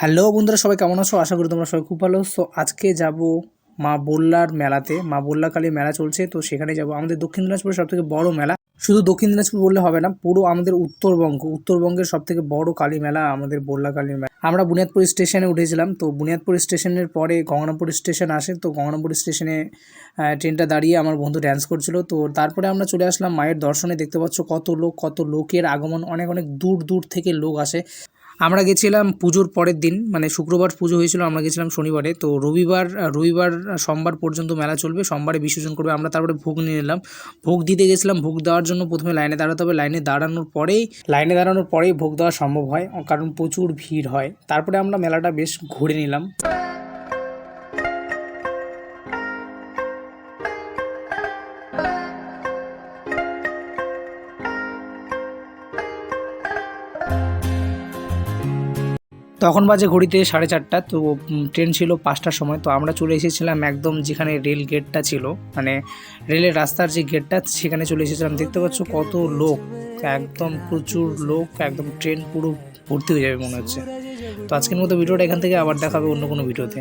Hello বন্ধুরা, সবাই কেমন আছো? আশা করি তোমরা সবাই খুব ভালো। সো আজকে যাব মা বল্লার মেলাতে। মা বল্লা কালী মেলা চলছে, তো সেখানে যাব। আমাদের দক্ষিণ দিনাজপুরের সবথেকে বড় মেলা। শুধু দক্ষিণ দিনাজপুর বললে হবে না, পুরো আমাদের উত্তরবঙ্গের সবথেকে বড় কালী মেলা আমাদের বল্লা কালী মেলা। আমরা বুনিয়াদপুর স্টেশনে উঠেছিলাম, তো বুনিয়াদপুর স্টেশনের পরে গঙ্গারামপুর স্টেশন আসে। তো গঙ্গারামপুর স্টেশনে ট্রেনটা দাঁড়িয়ে আমার বন্ধু ড্যান্স করছিল। তো তারপরে আমরা চলে আসলাম মায়ের দর্শনে। দেখতে পাচ্ছ কত লোকের আগমন, অনেক অনেক দূর দূর থেকে লোক আসে। আমরা গেছিলাম পুজোর পরের দিন, মানে শুক্রবার পুজো হয়েছিল, আমরা গেছিলাম শনিবারে। তো রবিবার সোমবার পর্যন্ত মেলা চলবে, সোমবারে বিসর্জন করবে। আমরা তারপরে ভোগ নিয়ে নিলাম, ভোগ দিতে গেছিলাম। ভোগ দেওয়ার জন্য প্রথমে লাইনে দাঁড়াতে হবে, লাইনে দাঁড়ানোর পরেই ভোগ দেওয়া সম্ভব হয়, কারণ প্রচুর ভিড় হয়। তারপরে আমরা মেলাটা বেশ ঘুরে নিলাম। তখন বাজে ঘড়িতে 4:30। তো ট্রেন ছিল 5টার সময়। তো আমরা চলে এসেছিলাম একদম যেখানে রেল গেটটা ছিল, মানে রেলের রাস্তার যে গেটটা, সেখানে চলে এসেছিলাম। দেখতে পাচ্ছ কত লোক, একদম প্রচুর লোক, একদম ট্রেন পুরো ভর্তি হয়ে যাবে মনে হচ্ছে। তো আজকের মতো ভিডিওটা এখান থেকে, আবার দেখাবে অন্য কোনো ভিডিওতে।